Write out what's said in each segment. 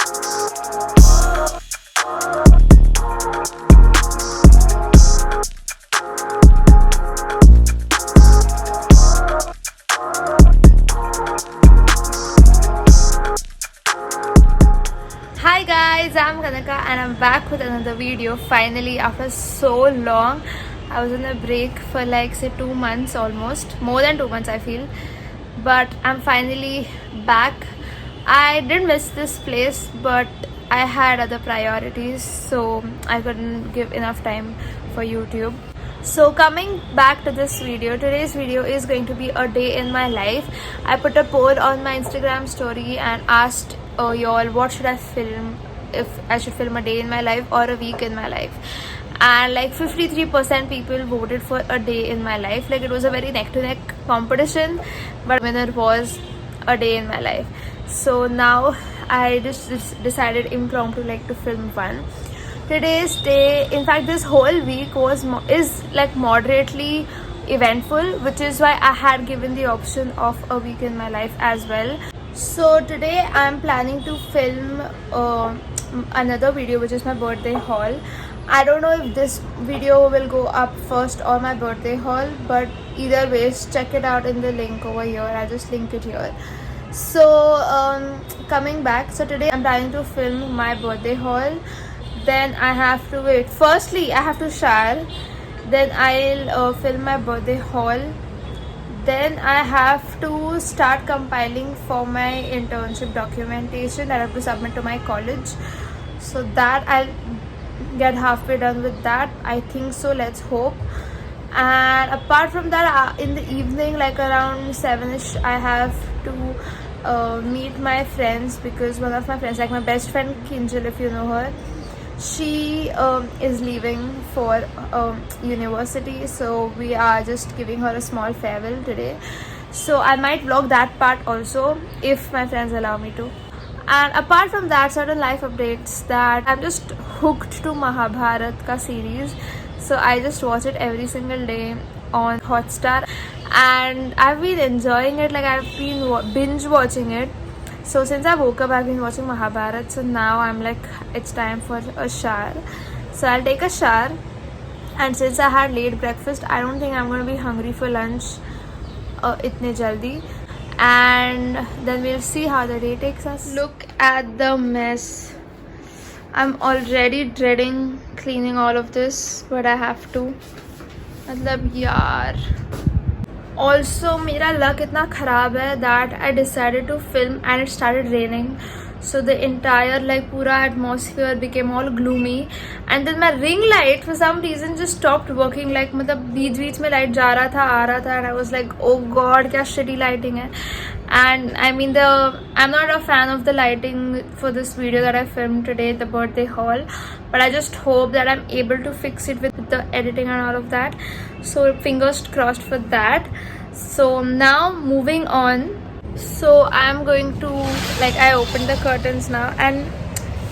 Hi guys, I'm Kanaka and I'm back with another video finally after so long. I was on a break for like say 2 months, almost more than 2 months I feel, but I'm finally back. I did miss this place, but I had other priorities, so I couldn't give enough time for YouTube. So coming back to this video, today's video is going to be a day in my life. I put a poll on my Instagram story and asked y'all what should I film, if I should film a day in my life or a week in my life. And like 53% people voted for a day in my life. Like it was a very neck to neck competition, but winner was a day in my life. So now I just decided impromptu like to film one. Today's day, in fact this whole week is like moderately eventful, which is why I had given the option of a week in my life as well. So today I'm planning to film another video, which is my birthday haul. I don't know if this video will go up first or my birthday haul, but either ways check it out in the link over here. I'll just link it here. So coming back, so today I'm planning to film my birthday haul. Then I have to wait. Firstly, I have to shower. Then I'll film my birthday haul. Then I have to start compiling for my internship documentation that I have to submit to my college. So that I'll get halfway done with that. I think so. Let's hope. And apart from that, in the evening, like around 7ish, I have to meet my friends, because one of my friends, like my best friend Kinjal, if you know her, she is leaving for university, so we are just giving her a small farewell today. So I might vlog that part also if my friends allow me to. And apart from that, certain life updates, that I'm just hooked to Mahabharat ka series. So I just watch it every single day on Hotstar, and I've been enjoying it. Like I've been binge watching it. So since I woke up, I've been watching Mahabharat. So now I'm like, it's time for a shower. So I'll take a shower. And since I had late breakfast, I don't think I'm going to be hungry for lunch itne jaldi. And then we'll see how the day takes us. Look at the mess. I'm already dreading cleaning all of this, but I have to. Matlab yaar. Also, मेरा luck इतना ख़राब है that I decided to film and it started raining. So the entire like पूरा atmosphere became all gloomy. And then my ring light for some reason just stopped working. Like मतलब बीच में light जा रहा था आ रहा था, and I was like, oh god, क्या shitty lighting है. And I mean I'm not a fan of the lighting for this video that I filmed today, the birthday haul. But I just hope that I'm able to fix it with the editing and all of that. So fingers crossed for that. So now moving on. So I'm going to, like, I opened the curtains now, and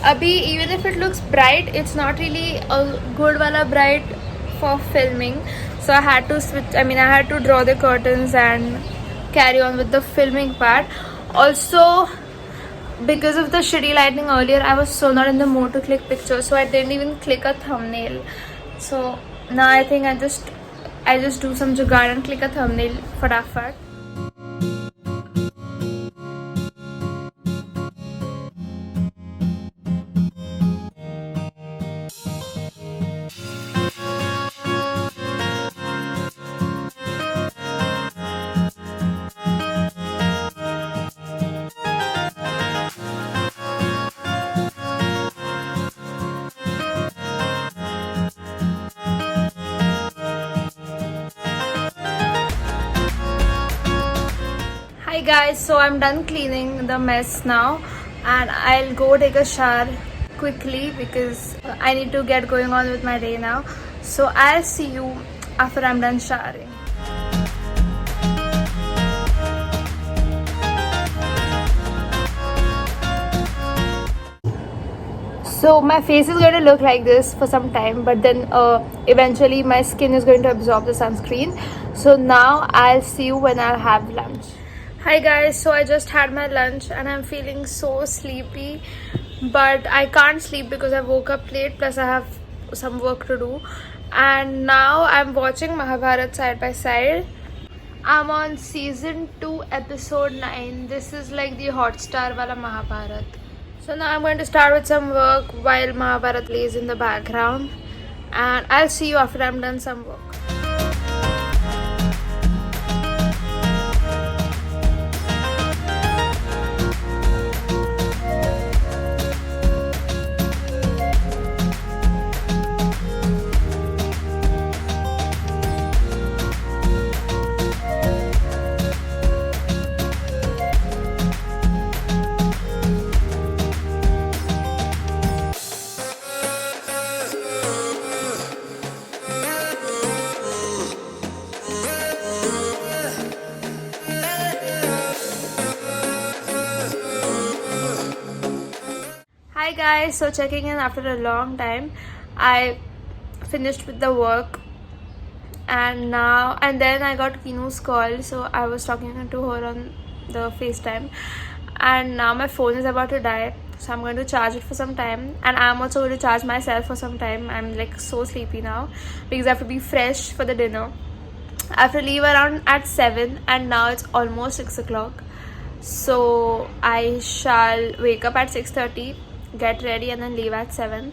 abhi even if it looks bright, it's not really a good wala bright for filming. So I had to switch, I had to draw the curtains and carry on with the filming part. Also, because of the shitty lighting earlier, I was so not in the mood to click pictures, so I didn't even click a thumbnail. So now I think I just do some jugaad and click a thumbnail fatafat. Hi guys, so I'm done cleaning the mess now, and I'll go take a shower quickly because I need to get going on with my day now. So I'll see you after I'm done showering. So my face is going to look like this for some time, but then eventually my skin is going to absorb the sunscreen. So now I'll see you when I'll have lunch. Hi guys, so I just had my lunch and I'm feeling so sleepy, but I can't sleep because I woke up late, plus I have some work to do. And now I'm watching Mahabharat side by side. I'm on season 2 episode 9. This is like the Hotstar wala Mahabharat. So now I'm going to start with some work while Mahabharat plays in the background, and I'll see you after I'm done some work. Hi guys, so checking in after a long time. I finished with the work, and then I got Kinu's call, so I was talking to her on the FaceTime, and now my phone is about to die, so I'm going to charge it for some time, and I'm also going to charge myself for some time. I'm like so sleepy now because I have to be fresh for the dinner. I have to leave around at 7, and now it's almost 6 o'clock, so I shall wake up at 6:30, get ready, and then leave at 7.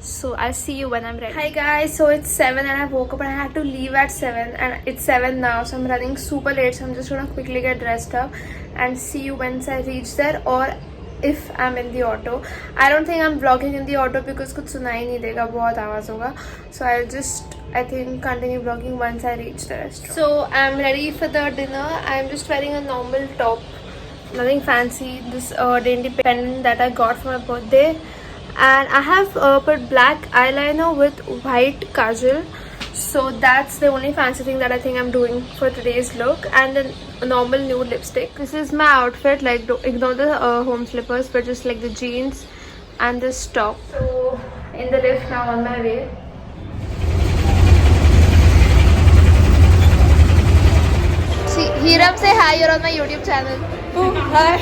So I'll see you when I'm ready. Hi guys, so it's 7 and I woke up and I had to leave at 7, and it's 7 now, so I'm running super late, so I'm just gonna quickly get dressed up and see you once I reach there, or if I'm in the auto. I don't think I'm vlogging in the auto because कुछ सुनाई नहीं देगा, बहुत आवाज़ होगा. So I'll just, I think, continue vlogging once I reach the restaurant. So I'm ready for the dinner. I'm just wearing a normal top, nothing fancy. This dainty pendant that I got for my birthday, and I have put black eyeliner with white kajal, so that's the only fancy thing that I think I'm doing for today's look, and then a normal nude lipstick. This is my outfit, like ignore the home slippers, but just like the jeans and this top. So in the lift now, on my way. See, Hiram, say hi, you're on my YouTube channel. Oh, hi.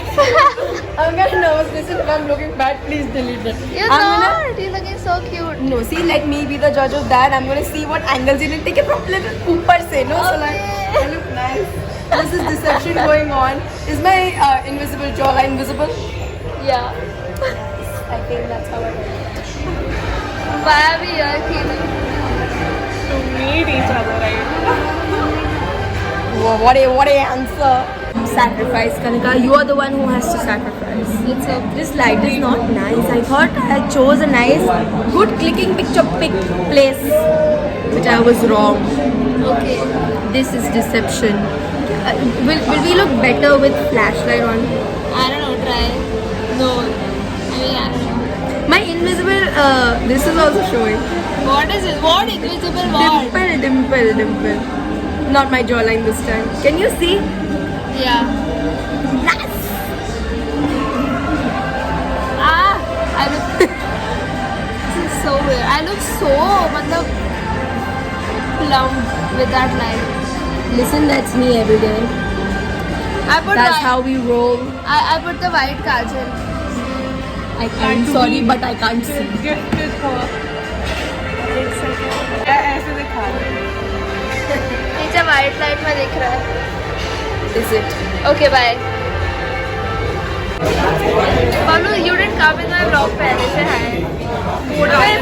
I'm kind of nervous. Listen, if I'm looking bad, please delete it. You're not. You're looking so cute. No, see, let me be the judge of that. I'm going to see what angles you need. Take it from little upar se, no? So like, I look nice. This is deception going on. Is my invisible jawline visible? Yeah. I think that's how I do. Why are we here, Keenu? To meet each other, right? Whoa, what a answer. Sacrifice, Kanika. You are the one who has to sacrifice. It's okay. This light is not nice. I thought I chose a nice, good clicking picture place, which I was wrong. Okay. This is deception. Will we look better with flashlight on? I don't know, try. No. I mean, I don't know. My invisible, this is also showing. What is it? What invisible what? Dimple. Not my jawline this time. Can you see? Yeah. Yes! I look... This is so weird. I look so, matlab, plump with that light. Listen, that's me every day. That's how we roll. I put the white kajal. I'm sorry, but I can't see. Gifted for ऐसे दिखा रहे नीचे white light में दिख रहा है. Is it? Okay, bye. Paulu, you didn't come in my vlog पहले से है. मैं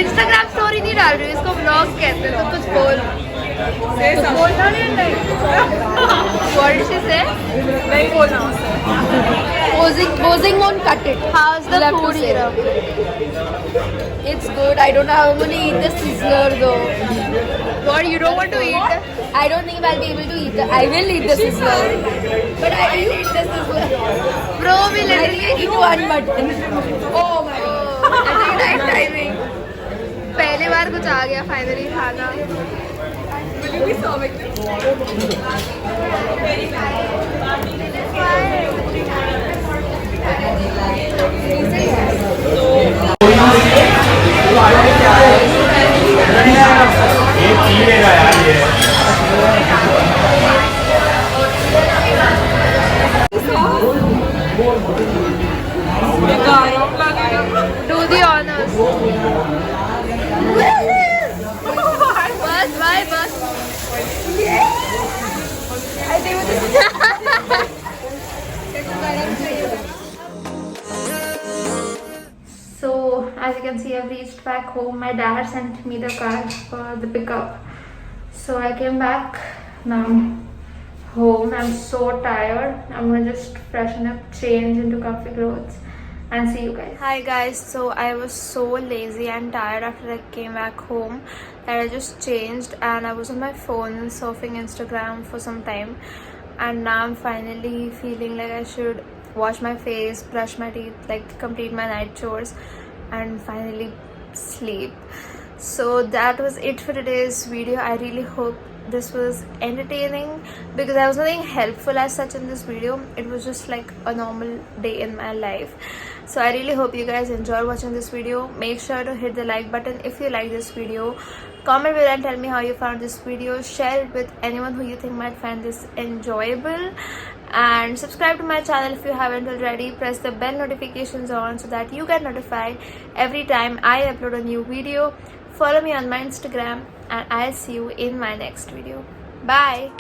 Instagram story नहीं डाल रही हूँ, इसको vlog कहते हैं, तो कुछ बोल. कुछ बोलना नहीं. What did she say? नहीं बोलना उसे. Posing won't cut it. How's the You'll have to food say. here? It's good. I don't know how I'm going to eat the sizzler though. What, you don't want to eat? I don't think I'll be able to eat the. I will eat the sizzler. But I will eat the sizzler. Bro, we I literally will eat one button. Oh my god. right timing. पहली बार कुछ आ गया finally खाना. Will you be serving this? Do the honors. Bus. I think with this. So, as you can see, I've reached back home. My dad sent me the car for the pickup. So, I came back now home. I'm so tired. I'm gonna just freshen up, change into comfy clothes, and see you guys. Hi guys, so I was so lazy and tired after I came back home that I just changed and I was on my phone surfing Instagram for some time, and now I'm finally feeling like I should wash my face, brush my teeth, like complete my night chores and finally sleep. So that was it for today's video. I really hope this was entertaining because there was nothing helpful as such in this video. It was just like a normal day in my life. So I really hope you guys enjoyed watching this video. Make sure to hit the like button if you like this video. Comment below and tell me how you found this video. Share it with anyone who you think might find this enjoyable. And subscribe to my channel if you haven't already. Press the bell notifications on so that you get notified every time I upload a new video. Follow me on my Instagram and I'll see you in my next video. Bye.